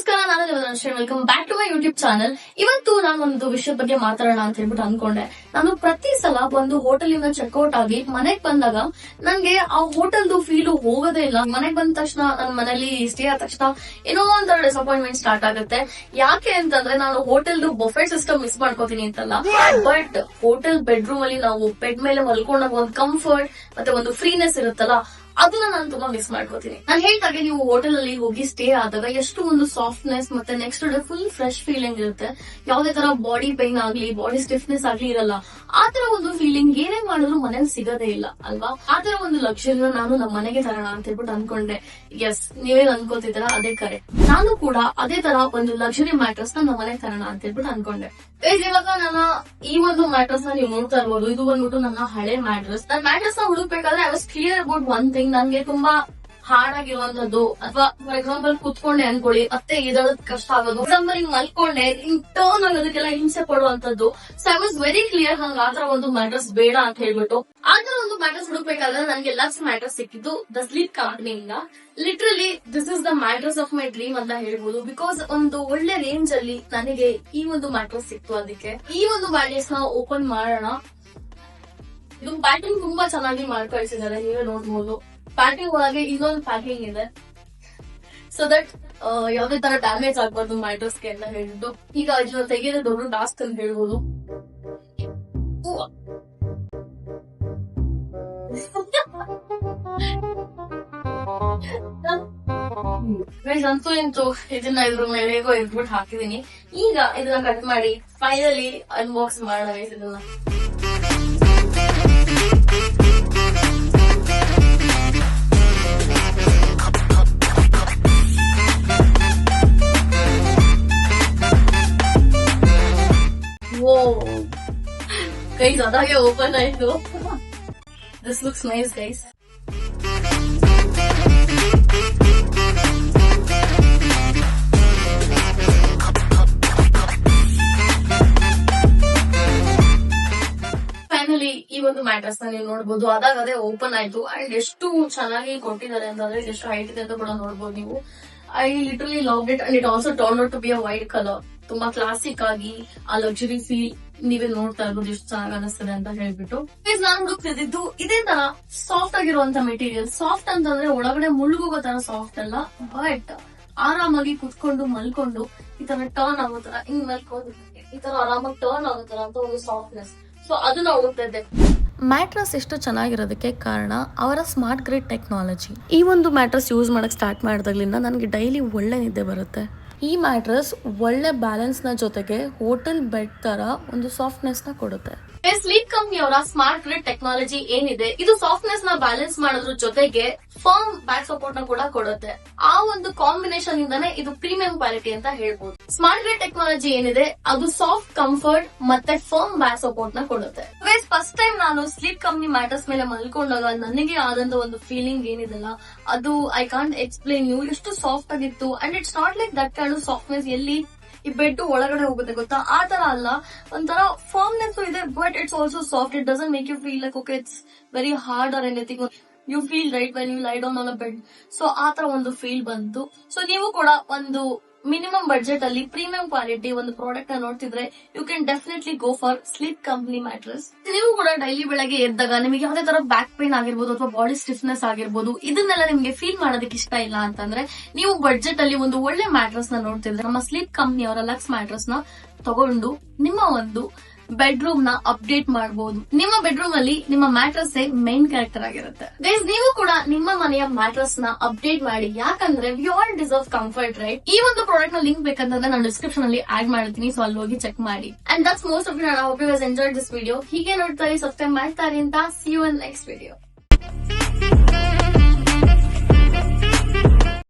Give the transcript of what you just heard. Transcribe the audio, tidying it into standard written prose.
ನಮಸ್ಕಾರ, ನಾನು Shri. Welcome back to my YouTube channel. ಇವತ್ತು ನಾನು ಒಂದು ವಿಷಯದ ಬಗ್ಗೆ ಮಾತಾಡೋಣ ಅಂತ ಹೇಳ್ಬಿಟ್ಟು ಅನ್ಕೊಂಡೆ. ನಾನು ಪ್ರತಿ ಸಲ ಒಂದು ಹೋಟೆಲ್ ಇಂದ ಚೆಕ್ಔಟ್ ಆಗಿ ಮನೆಗ್ ಬಂದಾಗ ನಂಗೆ ಆ ಹೋಟೆಲ್ದು ಫೀಲ್ ಹೋಗೋದೇ ಇಲ್ಲ. ಮನೆಗ್ ಬಂದ ತಕ್ಷಣ ನನ್ನ ಮನೇಲಿ ಸ್ಟೇ ಆದ ತಕ್ಷಣ ಏನೋ ಒಂಥರ ಡಿಸಪಾಯಿಂಟ್ಮೆಂಟ್ ಸ್ಟಾರ್ಟ್ ಆಗುತ್ತೆ. ಯಾಕೆ ಅಂತಂದ್ರೆ ನಾನು ಹೋಟೆಲ್ದು ಬಫೆ ಸಿಸ್ಟಮ್ ಮಿಸ್ ಮಾಡ್ಕೋತೀನಿ ಅಂತಲ್ಲ, ಬಟ್ ಹೋಟೆಲ್ ಬೆಡ್ರೂಮ್ ಅಲ್ಲಿ ನಾವು ಬೆಡ್ ಮೇಲೆ ಮಲ್ಕೊಂಡಾಗ ಒಂದು ಕಂಫರ್ಟ್ ಮತ್ತೆ ಒಂದು ಫ್ರೀನೆಸ್ ಇರುತ್ತಲ್ಲ, ಅದನ್ನ ನಾನು ತುಂಬಾ ಮಿಸ್ ಮಾಡ್ಕೋತೀನಿ. ನಾನು ಹೇಳ್ದಾಗೆ ನೀವು ಹೋಟೆಲ್ ಅಲ್ಲಿ ಹೋಗಿ ಸ್ಟೇ ಆದಾಗ ಎಷ್ಟು ಒಂದು ಸಾಫ್ಟ್ನೆಸ್ ಮತ್ತೆ next day full fresh feeling ಇರುತ್ತೆ. ಯಾವುದೇ ತರ ಬಾಡಿ ಪೈನ್ ಆಗ್ಲಿ, ಬಾಡಿ ಸ್ಟಿಫ್ನೆಸ್ ಆಗ್ಲಿ ಇರಲ್ಲ. ಆತರ ಒಂದು ಫೀಲಿಂಗ್ ಏನೇ ಮಾಡಿದ್ರು ಮನೇಲಿ ಸಿಗೋದೇ ಇಲ್ಲ ಅಲ್ವಾ. ಆತರ ಒಂದು ಲಕ್ಷರಿನ ನಾನು ನಮ್ಮ ಮನೆಗೆ ತರೋಣ ಅಂತ ಹೇಳ್ಬಿಟ್ಟು ಅನ್ಕೊಂಡೆ. ಎಸ್, ನೀವೇನ್ ಅನ್ಕೋತಿದ್ದೀರ, ಅದೇ ಕರೆಕ್ಟ್. ನಾನು ಕೂಡ ಅದೇ ತರ ಒಂದು ಲಕ್ಸುರಿ ಮ್ಯಾಟ್ರಸ್ ನ ನಮ್ಮ ಮನೆಗೆ ತರೋಣ ಅಂತ ಹೇಳ್ಬಿಟ್ಟು ಅನ್ಕೊಂಡೆ. ಇವಾಗ ನನ್ನ ಈ ಒಂದು ಮ್ಯಾಟ್ರಸ್ ನ ನೀವು ನೋಡ್ತಾ ಇರ್ಬೋದು. ಇದು ಬಂದ್ಬಿಟ್ಟು ನನ್ನ ಹಳೆ ಮ್ಯಾಟ್ರಸ್. ನನ್ನ ಮ್ಯಾಟ್ರಸ್ ನ ಹುಡುಕ್ಬೇಕಾದ್ರೆ I was clear about one thing. ನನ್ಗೆ ತುಂಬಾ ಹಾರ್ಡ್ ಆಗಿರುವಂತದ್ದು, ಅಥವಾ ಫಾರ್ ಎಕ್ಸಾಂಪಲ್ ಕುತ್ಕೊಂಡೆ ಅನ್ಕೊಳ್ಳಿ ಮತ್ತೆ ಇದಳದ್ ಕಷ್ಟ ಆಗೋದು, ಎಕ್ಸಾಂಪಲ್ ಹಿಂಗ್ ಮಲ್ಕೊಂಡೆ ಹಿಂಗ್ ಟರ್ನ್ ಆಗೋದಕ್ಕೆಲ್ಲ ಹಿಂಸೆ ಪಡುವಂತದ್ದು. So I was very clear ಹಂಗ ಆತರ ಒಂದು ಮ್ಯಾಟ್ರಸ್ ಬೇಡ ಅಂತ ಹೇಳ್ಬಿಟ್ಟು ಆತರ ಒಂದು ಮ್ಯಾಟ್ರಸ್ ಹುಡುಕ್ಬೇಕಾದ್ರೆ ನನಗೆ ಲಕ್ಸ್ ಮ್ಯಾಟ್ರಸ್ ಸಿಕ್ಕಿದ್ದು ದ ಸ್ಲೀಪ್ ಕಂಪನಿಯಿಂದ. Literally this is the mattress of my dream ಅಂತ ಹೇಳ್ಬೋದು. ಬಿಕಾಸ್ ಒಂದು ಒಳ್ಳೆ ರೇಂಜ್ ಅಲ್ಲಿ ನನಗೆ ಈ ಒಂದು ಮ್ಯಾಟ್ರಸ್ ಸಿಕ್ತು. ಅದಕ್ಕೆ ಈ ಒಂದು ಮ್ಯಾಟ್ರಸ್ ನ ಓಪನ್ ಮಾಡೋಣ. ಇದು ಪ್ಯಾಕಿಂಗ್ ತುಂಬಾ ಚೆನ್ನಾಗಿ ಮಾಡಿ ಕಳಿಸಿದ್ದಾರೆ, ನೀವೇ ನೋಡ್ಬೋದು. ಪ್ಯಾಕಿಂಗ್ ಒಳಗೆ ಇನ್ನೊಂದು ಪ್ಯಾಕಿಂಗ್ ಇದೆ, ಸೊ ದಟ್ ಯಾವ್ದೇ ತರ ಡ್ಯಾಮೇಜ್ ಆಗ್ಬಾರ್ದು ಮ್ಯಾಟ್ರಸ್ಗೆ ಅಂತ ಹೇಳಿದ್ದು. ಈಗ ಇದನ್ನ ತೆಗೆಯೋದು ದೊಡ್ಡ ಟಾಸ್ಕ್ ಅಂತ ಹೇಳ್ಬೋದು. ಅಂತೂ ಇಂತೂ ಇದನ್ನ ಇದ್ರ ಮೇಲೆ ಹೇಗೋ ಇಟ್ಬಿಟ್ಟು ಹಾಕಿದೀನಿ. ಈಗ ಇದನ್ನ ಕಟ್ ಮಾಡಿ ಫೈನಲಿ ಅನ್ಬಾಕ್ಸ್ ಮಾಡೋಣ ಇದನ್ನ. ಗೈಸ್, ಅದಾಗೆ ಓಪನ್ ಆಯ್ತು. This looks nice guys. Finally ಈ ಒಂದು ಮ್ಯಾಟ್ರಸ್ ನ ನೀವು ನೋಡ್ಬೋದು. ಅದೇ ಓಪನ್ ಆಯ್ತು. ಅಂಡ್ ಎಷ್ಟು ಚೆನ್ನಾಗಿ ಕೊಟ್ಟಿದ್ದಾರೆ ಅಂತಂದ್ರೆ ಎಷ್ಟು ಹೈಟ್ ಇದೆ ಅಂತ ಕೂಡ ನೋಡ್ಬೋದು ನೀವು. I literally love it. And it also turn out to be a white colour. ತುಂಬಾ ಕ್ಲಾಸಿಕ್ ಆಗಿ ಆ ಲಕ್ಸುರಿ ಫೀಲ್ ನೀವೇ ನೋಡ್ತಾ ಇರ್ಬೋದು ಎಷ್ಟು ಚೆನ್ನಾಗಿ ಅನಿಸ್ತದೆ ಅಂತ ಹೇಳ್ಬಿಟ್ಟು. ನಾನು ಹುಡುಕ್ತಿದ್ದು ಇದೇ ತರ ಸಾಫ್ಟ್ ಆಗಿರುವಂತ ಮೆಟೀರಿಯಲ್. ಸಾಫ್ಟ್ ಅಂತಂದ್ರೆ ಒಳಗಡೆ ಮುಳುಗೋಗೋ ತರ ಸಾಫ್ಟ್ ಅಲ್ಲ, ಬಟ್ ಆರಾಮಾಗಿ ಕುತ್ಕೊಂಡು ಮಲ್ಕೊಂಡು ಈ ತರ ಟರ್ನ್ ಆಗೋ ತರ, ಹಿಂಗ್ ಮಲ್ಕೊಂಡು ಈ ತರ ಆರಾಮಾಗಿ ಟರ್ನ್ ಆಗೋ ತರ ಅಂತ ಒಂದು ಸಾಫ್ಟ್ನೆಸ್. ಸೊ ಅದನ್ನ ಹುಡುಕ್ತಾ ಇದ್ದೆ. ಮ್ಯಾಟ್ರಸ್ ಎಷ್ಟು ಚೆನ್ನಾಗಿರೋದಕ್ಕೆ ಕಾರಣ ಅವರ ಸ್ಮಾರ್ಟ್ ಗ್ರಿಡ್ ಟೆಕ್ನಾಲಜಿ. ಈ ಒಂದು ಮ್ಯಾಟ್ರಸ್ ಯೂಸ್ ಮಾಡಕ್ ಸ್ಟಾರ್ಟ್ ಮಾಡಿದಾಗ್ಲಿಂದ ನನಗೆ ಡೈಲಿ ಒಳ್ಳೆ ನಿದ್ದೆ ಬರುತ್ತೆ. ಈ ಮ್ಯಾಟ್ರಸ್ ಒಳ್ಳೆ ಬ್ಯಾಲೆನ್ಸ್ ನ ಜೊತೆಗೆ ಹೋಟೆಲ್ ಬೆಡ್ ತರ ಒಂದು ಸಾಫ್ಟ್ನೆಸ್ ನ ಕೊಡುತ್ತೆ. ಸ್ಲೀಪ್ ಕಂಪನಿ ಅವರ ಸ್ಮಾರ್ಟ್ ಗ್ರಿಡ್ ಟೆಕ್ನಾಲಜಿ ಏನಿದೆ, ಇದು ಸಾಫ್ಟ್ನೆಸ್ ನ ಬ್ಯಾಲೆನ್ಸ್ ಮಾಡೋದ್ರ ಜೊತೆಗೆ ಫರ್ಮ್ ಬ್ಯಾಕ್ ಸಪೋರ್ಟ್ ನ ಕೂಡ ಕೊಡುತ್ತೆ. ಆ ಒಂದು ಕಾಂಬಿನೇಷನ್ ಇಂದಾನೆ ಇದು ಪ್ರೀಮಿಯಂ ಕ್ವಾಲಿಟಿ ಅಂತ ಹೇಳ್ಬೋದು. ಸ್ಮಾರ್ಟ್ ಗ್ರಿಡ್ ಟೆಕ್ನಾಲಜಿ ಏನಿದೆ ಅದು ಸಾಫ್ಟ್, ಕಂಫರ್ಟ್ ಮತ್ತೆ ಫರ್ಮ್ ಬ್ಯಾಕ್ ಸಪೋರ್ಟ್ ನ ಕೊಡುತ್ತೆ. ಫಸ್ಟ್ ಟೈಮ್ ನಾನು ಸ್ಲೀಪ್ ಕಂಪನಿ ಮ್ಯಾಟ್ರಸ್ ಮೇಲೆ ಮಲ್ಕೊಂಡಾಗ ನನಗೆ ಆದಂತ ಒಂದು ಫೀಲಿಂಗ್ ಏನಿದೆಲ್ಲ, ಅದು ಐ ಕಾಂಟ್ ಎಕ್ಸ್ಪ್ಲೇನ್ ಯು. ಎಷ್ಟು ಸಾಫ್ಟ್ ಆಗಿತ್ತು. And it's not like that kind of softness ಎಲ್ಲಿ ಈ ಬೆಡ್ ಒಳಗಡೆ ಹೋಗುತ್ತೆ ಗೊತ್ತಾ, ಆ ತರ ಅಲ್ಲ. ಒಂಥರ ಫರ್ಮ್ನೆಸ್ ಇದೆ, but it's also soft. It doesn't make you feel like okay it's very hard or anything. You feel right when you lie down on a bed. So ಆ ತರ ಒಂದು ಫೀಲ್ ಬಂತು. ಸೊ ನೀವು ಕೂಡ ಒಂದು ಮಿನಿಮಮ್ ಬಡ್ಜೆಟ್ ಅಲ್ಲಿ premium quality ಒಂದು product ನ ನೋಡ್ತಿದ್ರೆ you can definitely go for sleep company mattress. ನೀವು ಕೂಡ ಡೈಲಿ ಬೆಳಗ್ಗೆ ಎದ್ದಾಗ ನಿಮಗೆ ಯಾವುದೇ ತರ ಬ್ಯಾಕ್ ಪೇನ್ ಆಗಿರ್ಬೋದು ಅಥವಾ ಬಾಡಿ ಸ್ಟಿಫ್ನೆಸ್ ಆಗಿರ್ಬೋದು, ಇದನ್ನೆಲ್ಲ ನಿಮ್ಗೆ ಫೀಲ್ ಮಾಡೋದಕ್ಕೆ ಇಷ್ಟ ಇಲ್ಲ ಅಂತಂದ್ರೆ ನೀವು ಬಡ್ಜೆಟ್ ಅಲ್ಲಿ ಒಂದು ಒಳ್ಳೆ ಮ್ಯಾಟ್ರಸ್ ನ ನೋಡ್ತಿದ್ರೆ ನಮ್ಮ ಸ್ಲೀಪ್ ಕಂಪನಿ ಅವರ ಲಕ್ಸ್ ಮ್ಯಾಟ್ರಸ್ ನ ತಗೊಂಡು ನಿಮ್ಮ ಒಂದು ಬೆಡ್ರೂಮ್ ನ ಅಪ್ಡೇಟ್ ಮಾಡಬಹುದು. ನಿಮ್ಮ ಬೆಡ್ರೂಮ್ ಅಲ್ಲಿ ನಿಮ್ಮ ಮ್ಯಾಟ್ರಸ್ ಮೈನ್ ಕ್ಯಾರೆಕ್ಟರ್ ಆಗಿರುತ್ತೆ. ಗೈಸ್, ನೀವು ಕೂಡ ನಿಮ್ಮ ಮನೆಯ ಮ್ಯಾಟ್ರಸ್ ನ ಅಪ್ಡೇಟ್ ಮಾಡಿ. ಯಾಕಂದ್ರೆ we all deserve comfort, right? ಈ ಒಂದು ಪ್ರಾಡಕ್ಟ್ ನ ಲಿಂಕ್ ಬೇಕಂತಂದ್ರೆ ನಾನು ಡಿಸ್ಕ್ರಿಪ್ಷನ್ ಅಲ್ಲಿ ಆಡ್ ಮಾಡ್ತೀನಿ, ಸೊ ಅಲ್ಲಿ ಹೋಗಿ ಚೆಕ್ ಮಾಡಿ. And that's most of it. I hope you guys enjoyed this video. ಹೀಗೆ ನೋಡ್ತಾ ಇರಿ, ಸಬ್ಸ್ಕ್ರೈಬ್ ಮಾಡ್ತಾ ಇರಿ ಅಂತ. See you in next video.